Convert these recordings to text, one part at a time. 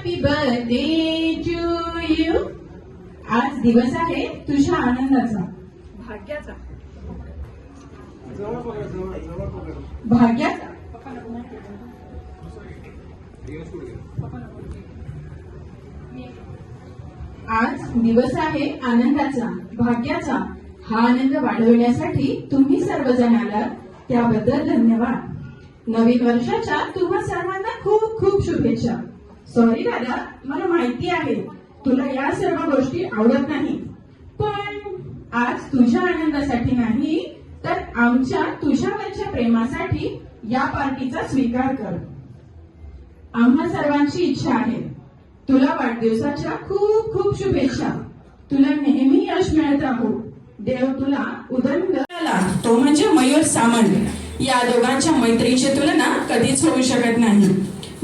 Happy birthday to you. आज दिवस आहे तुझ्या आनंदाचा, भाग्याचा. भाग्याचा. आज दिवस आहे आनंदाचा, भाग्याचा. हा आनंद वाढवण्यासाठी तुम्ही सर्वजण आलात, त्याबद्दल धन्यवाद. नवीन वर्षाच्या तुम्हा सर्वांना खूप खूप शुभेच्छा. सॉरी दादा, मला माहिती आहे तुला या सर्व गोष्टी आवडत नाही, पण आज तुझ्या आनंदासाठी नाही तर आमच्या तुझ्यावरच्या प्रेमासाठी या पार्टीचा स्वीकार कर. आम्हा सर्वांची इच्छा आहे तुला वाढदिवसाच्या खूप खूप शुभेच्छा. तुला नेहमी यश मिळत राहू. देव तुला उदंड. तो म्हणजे मयूर सामंत. या दोघांच्या मैत्रीची तुलना कधीच होऊ शकत नाही.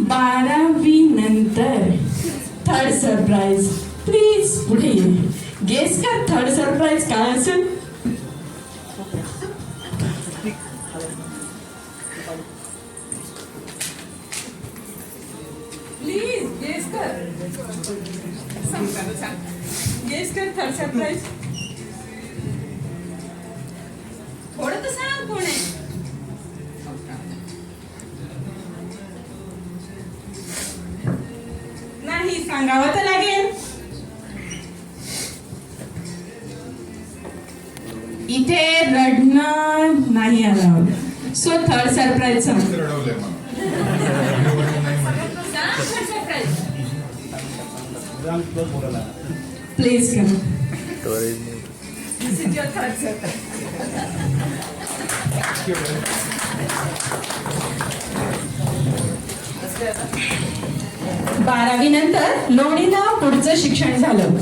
12वी नंतर थर्ड सरप्राईज. प्लीज पुढे ये. गेस कर थर्ड सरप्राईज काय असेल. प्लीज गेस कर. गेस कर थर्ड सरप्राईज. थोडं तर सांग कोण आहे. नाही सांगावं तर लागेल. इथे रडणं नाही आलं. सो थर्ड सरप्राईज सांग. प्लीज कर. This is your third surprise. 12वी नंतर लोणीला पुढचं शिक्षण झालं.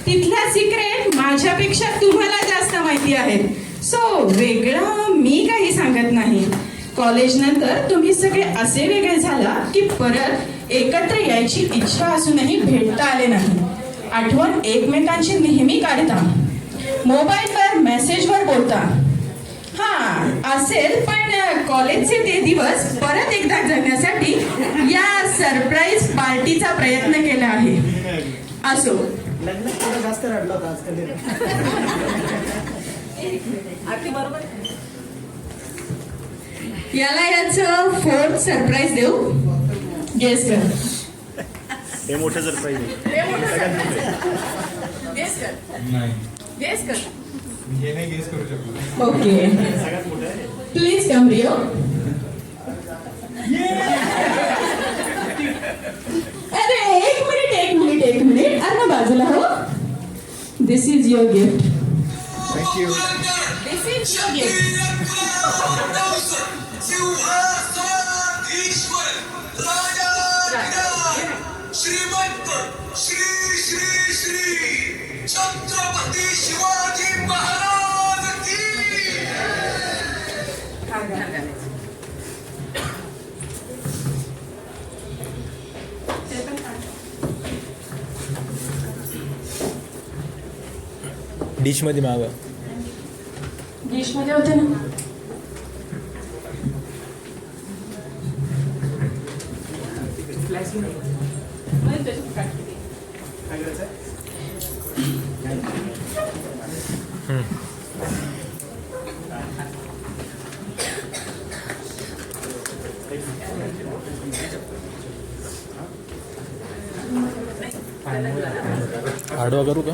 तिथला सिक्रेट माझ्यापेक्षा तुम्हाला जास्त माहिती आहे. सो वेगळं मी काही सांगत नाही. कॉलेज नंतर तुम्ही सगळे असे वेगळे झाला की परत एकत्र यायची इच्छा असूनही भेटता आले नाही. आठवण एकमेकांची नेहमी काढता. मोबाईलवर मेसेजवर बोलता. हा असेल, पण कॉलेजचे ते दिवस परत एकदा जगण्यासाठी या सरप्राईज पार्टीचा प्रयत्न केला आहे. असो. जास्त रडला होता आजकाल. याला याचं फोर्थ सरप्राईज देऊ. गेस कर. हे मोठे सरप्राईज गेस कर. हे नाही गेस करू शकतो. Okay please come Rio. अरे एक मिनिट अरे बाजूला हो. This is your gift. Thank you. This is your gift. श्रीमंत श्री श्री श्री छत्रपती शिवाजी महाराज की. डिश मध्ये मागा. डिश मध्ये होते ना. आडवा करू का.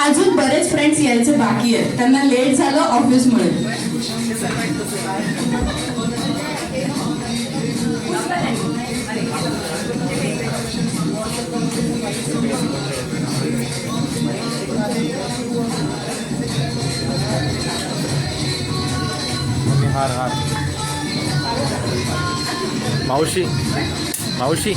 अजून बरेच फ्रेंड्स यायचे बाकी आहेत. त्यांना लेट झालं ऑफिसमुळे. हार हार. मावशी मावशी.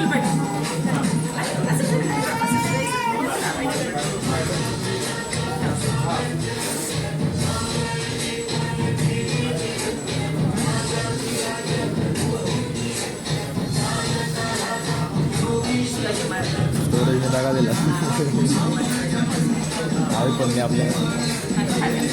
तुला पाहिजे असं शिवाजी महाराज स्टोरेजने जागा दिला आवी पण नाही आपल्याला.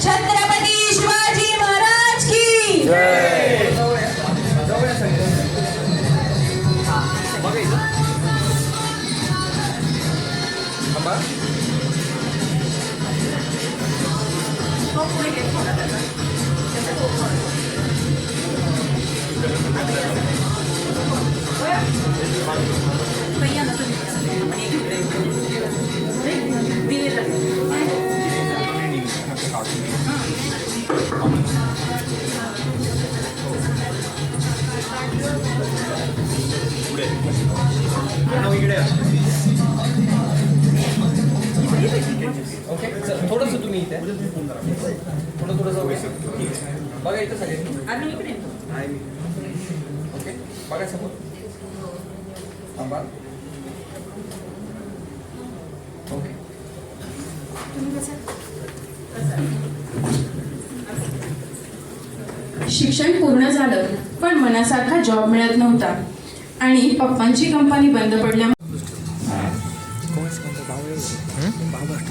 छत्रपती शिवाजी महाराज की तो पुढे घेत होता त्याचा तो पहिल्यांदा ओके थोडंसं तुम्ही इथे थोडंसं बघा इथं सगळे आम्ही इकडे ओके बघा समोर थांबा ओके तुम्ही कसं शिक्षण पूर्ण झालं पण मनासारखा जॉब मिळत नव्हता आणि पप्पांची कंपनी बंद पडल्यामुळे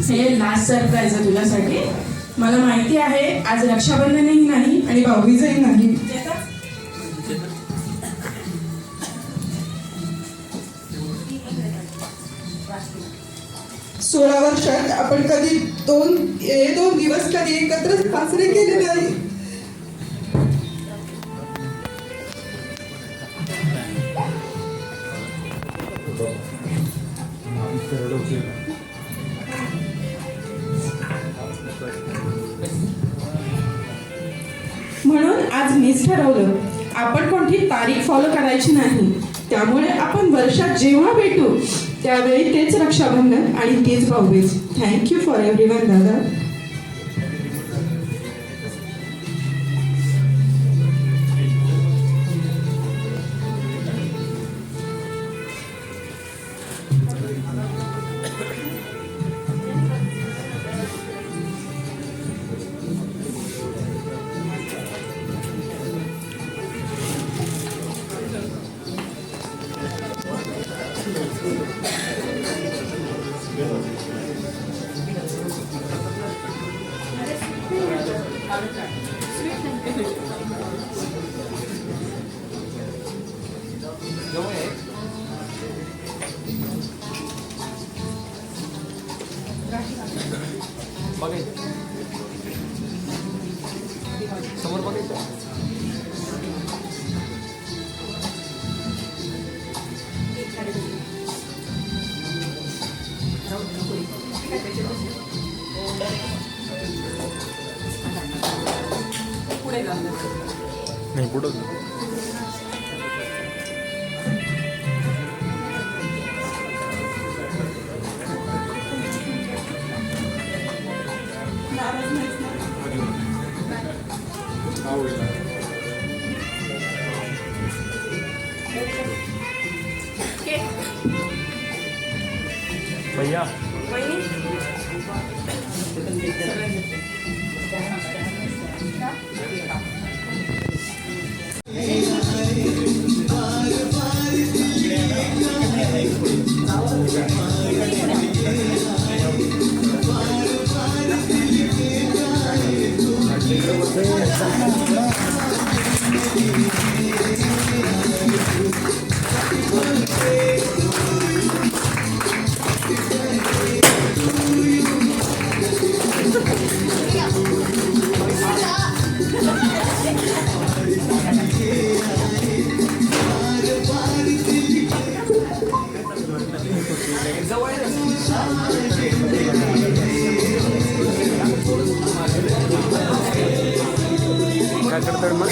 हे लास्ट सरप्राईज आहे तुझ्यासाठी. मला माहिती आहे आज रक्षाबंधनही नाही आणि भाऊबीजही नाही. 16 वर्षात आपण कधी दोन दिवस कधी एकत्र साजरे केले नाही. म्हणून आज मीच ठरवलं आपण कोणती तारीख फॉलो करायची नाही. त्यामुळे आपण वर्षात जेव्हा भेटू त्यावेळी तेच रक्षाबंधन आणि तेच भाऊबीज. थँक्यू फॉर एव्हरीवन दादा. बघायचं समोर बघायचं पुढे जाऊ नाही पुढं भैया काय करतात मग